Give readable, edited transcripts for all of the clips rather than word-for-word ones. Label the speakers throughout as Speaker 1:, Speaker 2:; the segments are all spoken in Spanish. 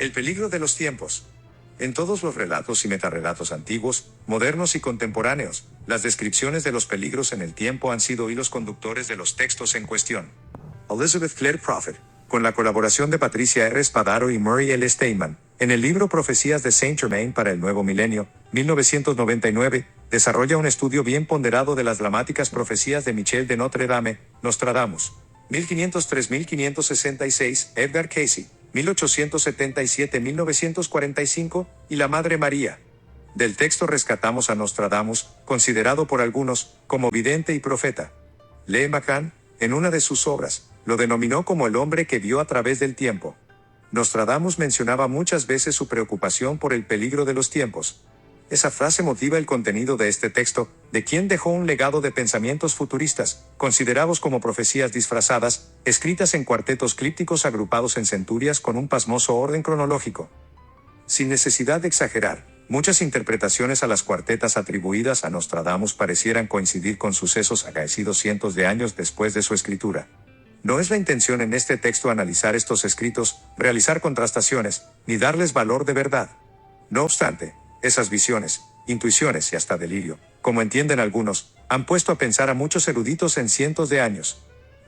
Speaker 1: El peligro de los tiempos. En todos los relatos y metarrelatos antiguos, modernos y contemporáneos, las descripciones de los peligros en el tiempo han sido hilos conductores de los textos en cuestión. Elizabeth Clare Prophet, con la colaboración de Patricia R. Spadaro y Murray L. Steinman, en el libro Profecías de Saint Germain para el Nuevo Milenio, 1999, desarrolla un estudio bien ponderado de las dramáticas profecías de Michel de Notre Dame, Nostradamus, 1503-1566, Edgar Cayce, 1877-1945, y la Madre María. Del texto rescatamos a Nostradamus, considerado por algunos como vidente y profeta. Lee McCann, en una de sus obras, lo denominó como el hombre que vio a través del tiempo. Nostradamus mencionaba muchas veces su preocupación por el peligro de los tiempos. Esa frase motiva el contenido de este texto, de quien dejó un legado de pensamientos futuristas, considerados como profecías disfrazadas, escritas en cuartetos clípticos agrupados en centurias con un pasmoso orden cronológico. Sin necesidad de exagerar, muchas interpretaciones a las cuartetas atribuidas a Nostradamus parecieran coincidir con sucesos acaecidos cientos de años después de su escritura. No es la intención en este texto analizar estos escritos, realizar contrastaciones, ni darles valor de verdad. No obstante, esas visiones, intuiciones y hasta delirio, como entienden algunos, han puesto a pensar a muchos eruditos en cientos de años.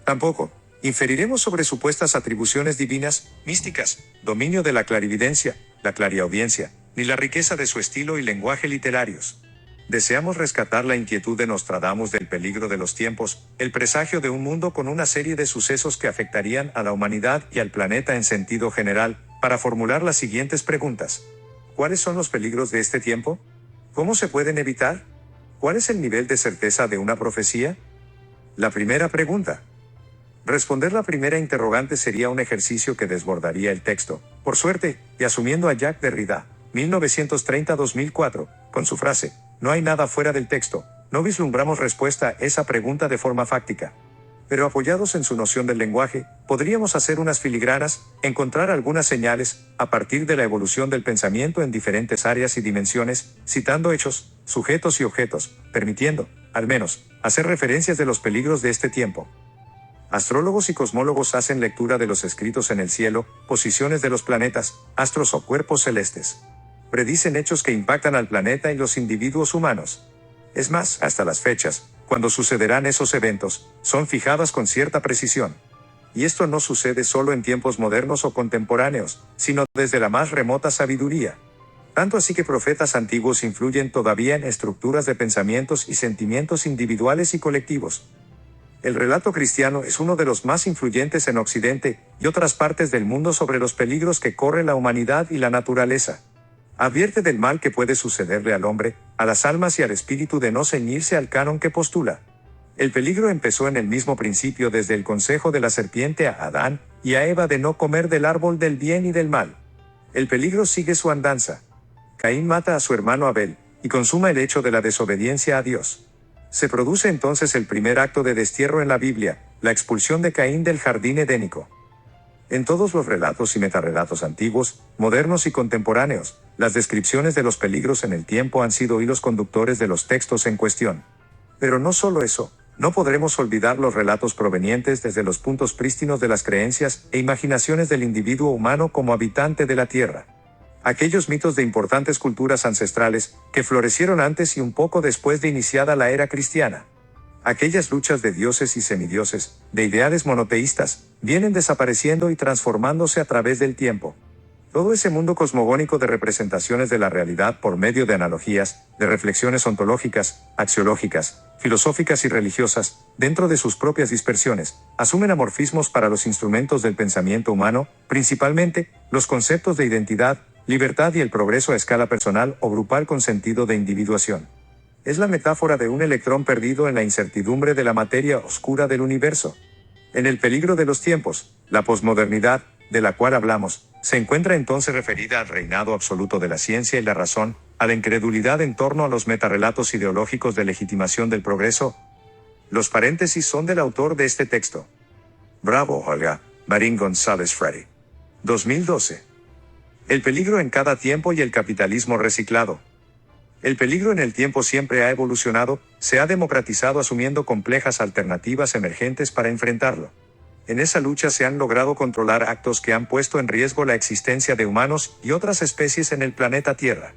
Speaker 1: Tampoco inferiremos sobre supuestas atribuciones divinas, místicas, dominio de la clarividencia, la clariaudiencia, ni la riqueza de su estilo y lenguaje literarios. Deseamos rescatar la inquietud de Nostradamus del peligro de los tiempos, el presagio de un mundo con una serie de sucesos que afectarían a la humanidad y al planeta en sentido general, para formular las siguientes preguntas. ¿Cuáles son los peligros de este tiempo? ¿Cómo se pueden evitar? ¿Cuál es el nivel de certeza de una profecía? La primera pregunta. Responder la primera interrogante sería un ejercicio que desbordaría el texto, por suerte, y asumiendo a Jacques Derrida, 1930-2004, con su frase, no hay nada fuera del texto, no vislumbramos respuesta a esa pregunta de forma fáctica. Pero apoyados en su noción del lenguaje, podríamos hacer unas filigranas, encontrar algunas señales, a partir de la evolución del pensamiento en diferentes áreas y dimensiones, citando hechos, sujetos y objetos, permitiendo, al menos, hacer referencias de los peligros de este tiempo. Astrólogos y cosmólogos hacen lectura de los escritos en el cielo, posiciones de los planetas, astros o cuerpos celestes. Predicen hechos que impactan al planeta y los individuos humanos. Es más, hasta las fechas, cuando sucederán esos eventos, son fijadas con cierta precisión. Y esto no sucede solo en tiempos modernos o contemporáneos, sino desde la más remota sabiduría. Tanto así que profetas antiguos influyen todavía en estructuras de pensamientos y sentimientos individuales y colectivos. El relato cristiano es uno de los más influyentes en Occidente y otras partes del mundo sobre los peligros que corre la humanidad y la naturaleza. Advierte del mal que puede sucederle al hombre, a las almas y al espíritu de no ceñirse al canon que postula. El peligro empezó en el mismo principio desde el consejo de la serpiente a Adán y a Eva de no comer del árbol del bien y del mal. El peligro sigue su andanza. Caín mata a su hermano Abel, y consuma el hecho de la desobediencia a Dios. Se produce entonces el primer acto de destierro en la Biblia, la expulsión de Caín del jardín edénico. En todos los relatos y metarrelatos antiguos, modernos y contemporáneos, las descripciones de los peligros en el tiempo han sido hilos conductores de los textos en cuestión. Pero no solo eso, no podremos olvidar los relatos provenientes desde los puntos prístinos de las creencias e imaginaciones del individuo humano como habitante de la Tierra. Aquellos mitos de importantes culturas ancestrales, que florecieron antes y un poco después de iniciada la era cristiana. Aquellas luchas de dioses y semidioses, de ideales monoteístas, vienen desapareciendo y transformándose a través del tiempo. Todo ese mundo cosmogónico de representaciones de la realidad por medio de analogías, de reflexiones ontológicas, axiológicas, filosóficas y religiosas, dentro de sus propias dispersiones, asumen amorfismos para los instrumentos del pensamiento humano, principalmente, los conceptos de identidad, libertad y el progreso a escala personal o grupal con sentido de individuación. Es la metáfora de un electrón perdido en la incertidumbre de la materia oscura del universo. En el peligro de los tiempos, la posmodernidad, de la cual hablamos, se encuentra entonces referida al reinado absoluto de la ciencia y la razón, a la incredulidad en torno a los metarrelatos ideológicos de legitimación del progreso. Los paréntesis son del autor de este texto. Bravo, Olga, Marín González Freddy. 2012. El peligro en cada tiempo y el capitalismo reciclado. El peligro en el tiempo siempre ha evolucionado, se ha democratizado asumiendo complejas alternativas emergentes para enfrentarlo. En esa lucha se han logrado controlar actos que han puesto en riesgo la existencia de humanos y otras especies en el planeta Tierra.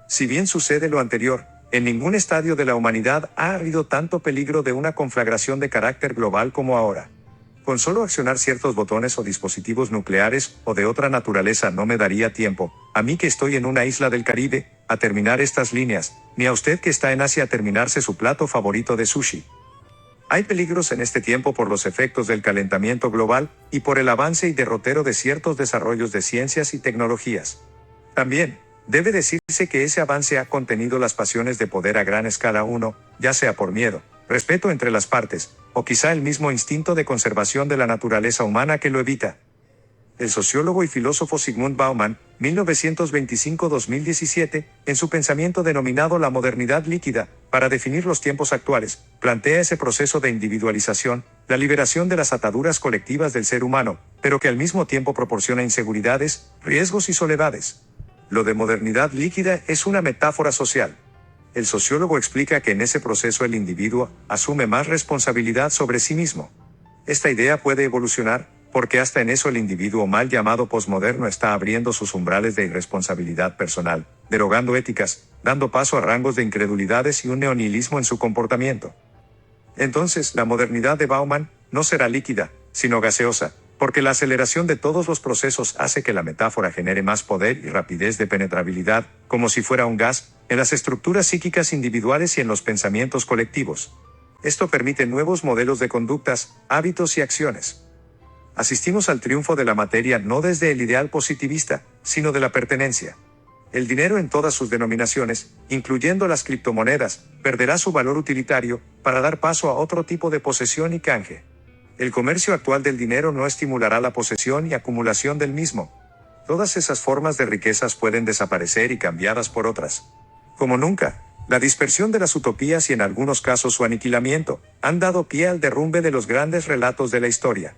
Speaker 1: Si bien sucede lo anterior, en ningún estadio de la humanidad ha habido tanto peligro de una conflagración de carácter global como ahora. Con solo accionar ciertos botones o dispositivos nucleares o de otra naturaleza no me daría tiempo, a mí que estoy en una isla del Caribe, a terminar estas líneas, ni a usted que está en Asia a terminarse su plato favorito de sushi. Hay peligros en este tiempo por los efectos del calentamiento global y por el avance y derrotero de ciertos desarrollos de ciencias y tecnologías. También, debe decirse que ese avance ha contenido las pasiones de poder a gran escala ya sea por miedo, respeto entre las partes, o quizá el mismo instinto de conservación de la naturaleza humana que lo evita. El sociólogo y filósofo Zygmunt Bauman, 1925-2017, en su pensamiento denominado la modernidad líquida, para definir los tiempos actuales, plantea ese proceso de individualización, la liberación de las ataduras colectivas del ser humano, pero que al mismo tiempo proporciona inseguridades, riesgos y soledades. Lo de modernidad líquida es una metáfora social. El sociólogo explica que en ese proceso el individuo asume más responsabilidad sobre sí mismo. Esta idea puede evolucionar, porque hasta en eso el individuo mal llamado posmoderno está abriendo sus umbrales de irresponsabilidad personal, derogando éticas, dando paso a rangos de incredulidades y un neonihilismo en su comportamiento. Entonces, la modernidad de Bauman no será líquida, sino gaseosa, porque la aceleración de todos los procesos hace que la metáfora genere más poder y rapidez de penetrabilidad, como si fuera un gas, en las estructuras psíquicas individuales y en los pensamientos colectivos. Esto permite nuevos modelos de conductas, hábitos y acciones. Asistimos al triunfo de la materia no desde el ideal positivista, sino de la pertenencia. El dinero en todas sus denominaciones, incluyendo las criptomonedas, perderá su valor utilitario, para dar paso a otro tipo de posesión y canje. El comercio actual del dinero no estimulará la posesión y acumulación del mismo. Todas esas formas de riquezas pueden desaparecer y cambiadas por otras. Como nunca, la dispersión de las utopías y en algunos casos su aniquilamiento, han dado pie al derrumbe de los grandes relatos de la historia.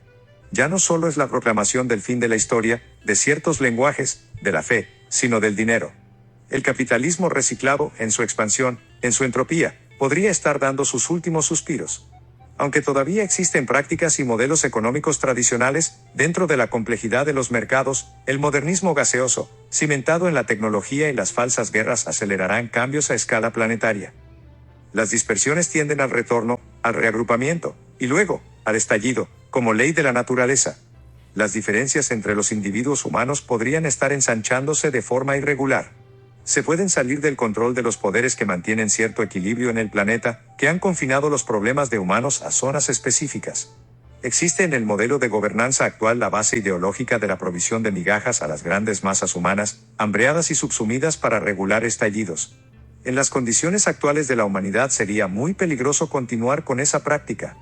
Speaker 1: Ya no solo es la proclamación del fin de la historia, de ciertos lenguajes, de la fe, sino del dinero. El capitalismo reciclado, en su expansión, en su entropía, podría estar dando sus últimos suspiros. Aunque todavía existen prácticas y modelos económicos tradicionales, dentro de la complejidad de los mercados, el modernismo gaseoso, cimentado en la tecnología y las falsas guerras acelerarán cambios a escala planetaria. Las dispersiones tienden al retorno, al reagrupamiento, y luego, al estallido, como ley de la naturaleza. Las diferencias entre los individuos humanos podrían estar ensanchándose de forma irregular. Se pueden salir del control de los poderes que mantienen cierto equilibrio en el planeta, que han confinado los problemas de humanos a zonas específicas. Existe en el modelo de gobernanza actual la base ideológica de la provisión de migajas a las grandes masas humanas, hambreadas y subsumidas para regular estallidos. En las condiciones actuales de la humanidad sería muy peligroso continuar con esa práctica.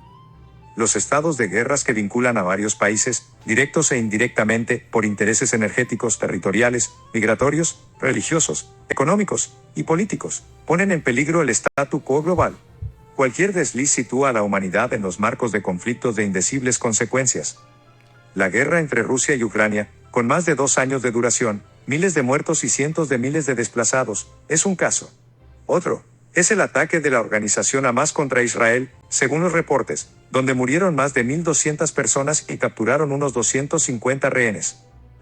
Speaker 1: Los estados de guerras que vinculan a varios países, directos e indirectamente, por intereses energéticos, territoriales, migratorios, religiosos, económicos y políticos, ponen en peligro el statu quo global. Cualquier desliz sitúa a la humanidad en los marcos de conflictos de indecibles consecuencias. La guerra entre Rusia y Ucrania, con más de 2 años de duración, miles de muertos y cientos de miles de desplazados, es un caso. Otro es el ataque de la organización Hamás contra Israel, según los reportes, donde murieron más de 1.200 personas y capturaron unos 250 rehenes.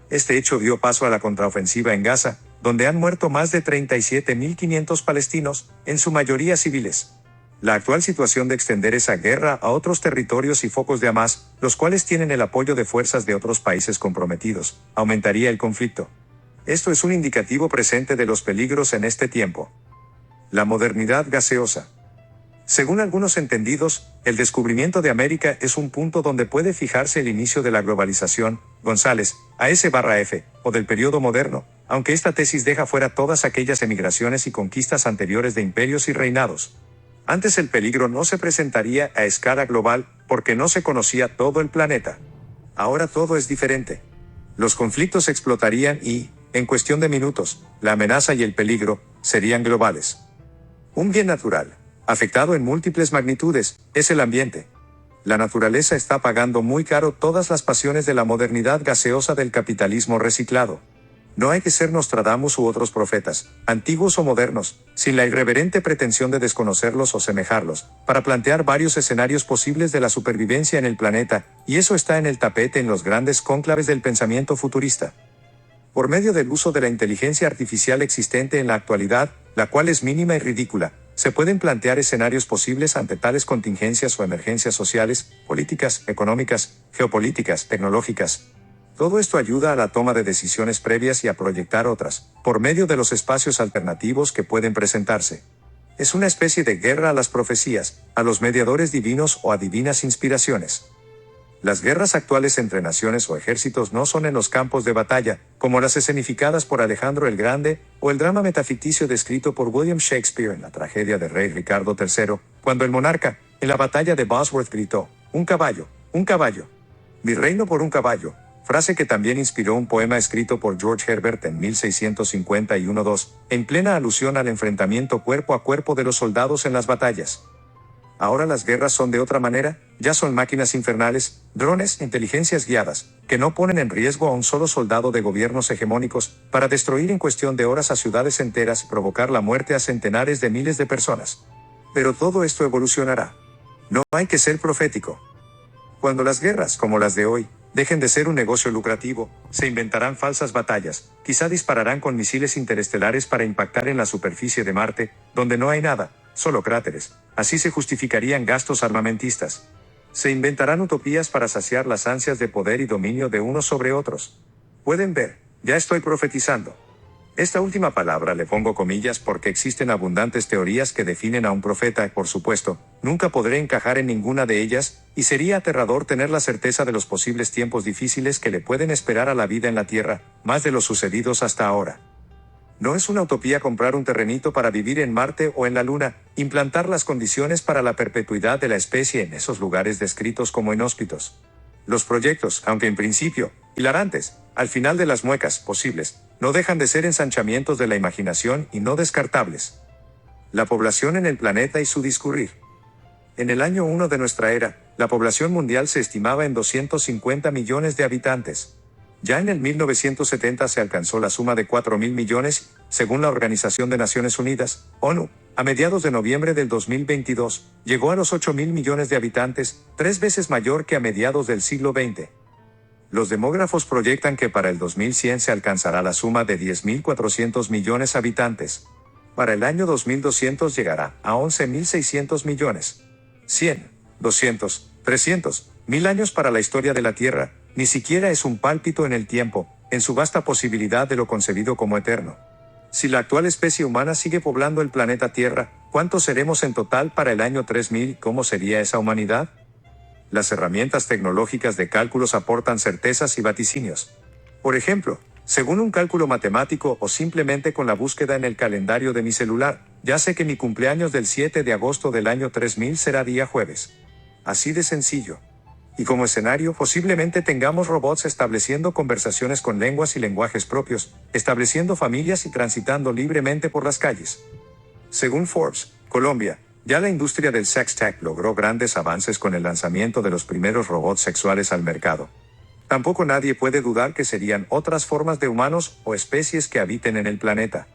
Speaker 1: Este hecho dio paso a la contraofensiva en Gaza, donde han muerto más de 37.500 palestinos, en su mayoría civiles. La actual situación de extender esa guerra a otros territorios y focos de Hamás, los cuales tienen el apoyo de fuerzas de otros países comprometidos, aumentaría el conflicto. Esto es un indicativo presente de los peligros en este tiempo. La modernidad gaseosa. Según algunos entendidos, el descubrimiento de América es un punto donde puede fijarse el inicio de la globalización, González, AS/F, o del periodo moderno, aunque esta tesis deja fuera todas aquellas emigraciones y conquistas anteriores de imperios y reinados. Antes el peligro no se presentaría a escala global, porque no se conocía todo el planeta. Ahora todo es diferente. Los conflictos explotarían y, en cuestión de minutos, la amenaza y el peligro serían globales. Un bien natural, afectado en múltiples magnitudes, es el ambiente. La naturaleza está pagando muy caro todas las pasiones de la modernidad gaseosa del capitalismo reciclado. No hay que ser Nostradamus u otros profetas, antiguos o modernos, sin la irreverente pretensión de desconocerlos o semejarlos, para plantear varios escenarios posibles de la supervivencia en el planeta, y eso está en el tapete en los grandes cónclaves del pensamiento futurista. Por medio del uso de la inteligencia artificial existente en la actualidad, la cual es mínima y ridícula, se pueden plantear escenarios posibles ante tales contingencias o emergencias sociales, políticas, económicas, geopolíticas, tecnológicas. Todo esto ayuda a la toma de decisiones previas y a proyectar otras, por medio de los espacios alternativos que pueden presentarse. Es una especie de guerra a las profecías, a los mediadores divinos o a divinas inspiraciones. Las guerras actuales entre naciones o ejércitos no son en los campos de batalla, como las escenificadas por Alejandro el Grande, o el drama metaficticio descrito por William Shakespeare en la tragedia de Rey Ricardo III, cuando el monarca, en la batalla de Bosworth gritó, un caballo, mi reino por un caballo, frase que también inspiró un poema escrito por George Herbert en 1651-2, en plena alusión al enfrentamiento cuerpo a cuerpo de los soldados en las batallas. Ahora las guerras son de otra manera, ya son máquinas infernales, drones, inteligencias guiadas, que no ponen en riesgo a un solo soldado de gobiernos hegemónicos, para destruir en cuestión de horas a ciudades enteras y provocar la muerte a centenares de miles de personas. Pero todo esto evolucionará. No hay que ser profético. Cuando las guerras, como las de hoy, dejen de ser un negocio lucrativo, se inventarán falsas batallas, quizá dispararán con misiles interestelares para impactar en la superficie de Marte, donde no hay nada, solo cráteres. Así se justificarían gastos armamentistas. Se inventarán utopías para saciar las ansias de poder y dominio de unos sobre otros. Pueden ver, ya estoy profetizando. Esta última palabra le pongo comillas porque existen abundantes teorías que definen a un profeta y, por supuesto, nunca podré encajar en ninguna de ellas, y sería aterrador tener la certeza de los posibles tiempos difíciles que le pueden esperar a la vida en la Tierra, más de los sucedidos hasta ahora. No es una utopía comprar un terrenito para vivir en Marte o en la Luna, implantar las condiciones para la perpetuidad de la especie en esos lugares descritos como inhóspitos. Los proyectos, aunque en principio hilarantes, al final de las muecas posibles, no dejan de ser ensanchamientos de la imaginación y no descartables. La población en el planeta y su discurrir. En el año 1 de nuestra era, la población mundial se estimaba en 250 millones de habitantes. Ya en el 1970 se alcanzó la suma de 4.000 millones, según la Organización de Naciones Unidas, ONU. A mediados de noviembre del 2022, llegó a los 8.000 millones de habitantes, 3 veces mayor que a mediados del siglo XX. Los demógrafos proyectan que para el 2100 se alcanzará la suma de 10.400 millones de habitantes. Para el año 2200 llegará a 11.600 millones. 100, 200, 300, 1000 años para la historia de la Tierra, ni siquiera es un pálpito en el tiempo, en su vasta posibilidad de lo concebido como eterno. Si la actual especie humana sigue poblando el planeta Tierra, ¿cuántos seremos en total para el año 3000? ¿Cómo sería esa humanidad? Las herramientas tecnológicas de cálculos aportan certezas y vaticinios. Por ejemplo, según un cálculo matemático o simplemente con la búsqueda en el calendario de mi celular, ya sé que mi cumpleaños del 7 de agosto del año 3000 será día jueves. Así de sencillo. Y como escenario, posiblemente tengamos robots estableciendo conversaciones con lenguas y lenguajes propios, estableciendo familias y transitando libremente por las calles. Según Forbes, Colombia, ya la industria del sex tech logró grandes avances con el lanzamiento de los primeros robots sexuales al mercado. Tampoco nadie puede dudar que serían otras formas de humanos o especies que habiten en el planeta.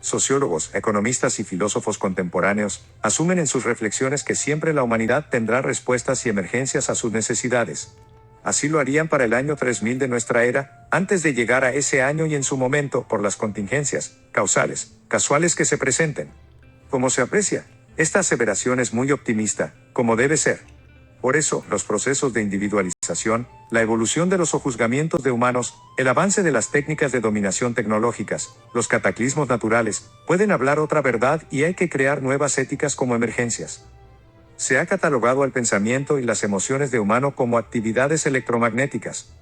Speaker 1: Sociólogos, economistas y filósofos contemporáneos asumen en sus reflexiones que siempre la humanidad tendrá respuestas y emergencias a sus necesidades. Así lo harían para el año 3000 de nuestra era, antes de llegar a ese año y en su momento por las contingencias, casuales que se presenten. Como se aprecia, esta aseveración es muy optimista, como debe ser. Por eso, los procesos de individualización, la evolución de los sojuzgamientos de humanos, el avance de las técnicas de dominación tecnológicas, los cataclismos naturales, pueden hablar otra verdad y hay que crear nuevas éticas como emergencias. Se ha catalogado al pensamiento y las emociones de humano como actividades electromagnéticas.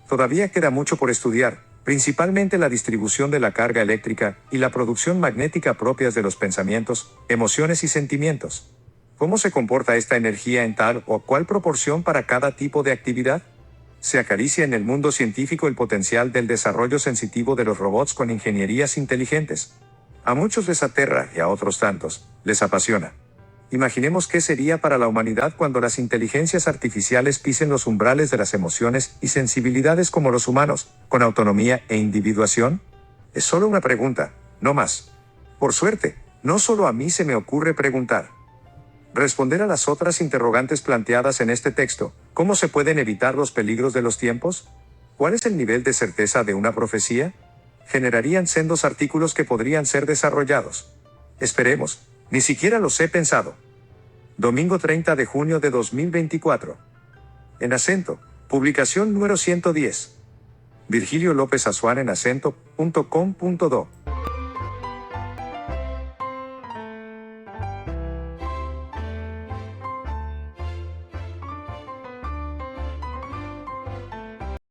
Speaker 1: Todavía queda mucho por estudiar, principalmente la distribución de la carga eléctrica y la producción magnética propias de los pensamientos, emociones y sentimientos. ¿Cómo se comporta esta energía en tal o cual proporción para cada tipo de actividad? Se acaricia en el mundo científico el potencial del desarrollo sensitivo de los robots con ingenierías inteligentes. A muchos les aterra y a otros tantos les apasiona. Imaginemos qué sería para la humanidad cuando las inteligencias artificiales pisen los umbrales de las emociones y sensibilidades como los humanos, con autonomía e individuación. Es solo una pregunta, no más. Por suerte, no solo a mí se me ocurre preguntar. Responder a las otras interrogantes planteadas en este texto: ¿cómo se pueden evitar los peligros de los tiempos? ¿Cuál es el nivel de certeza de una profecía? Generarían sendos artículos que podrían ser desarrollados. Esperemos, ni siquiera los he pensado. Domingo 30 de junio de 2024. En Acento, publicación número 110. Virgilio López Azuán en acento.com.do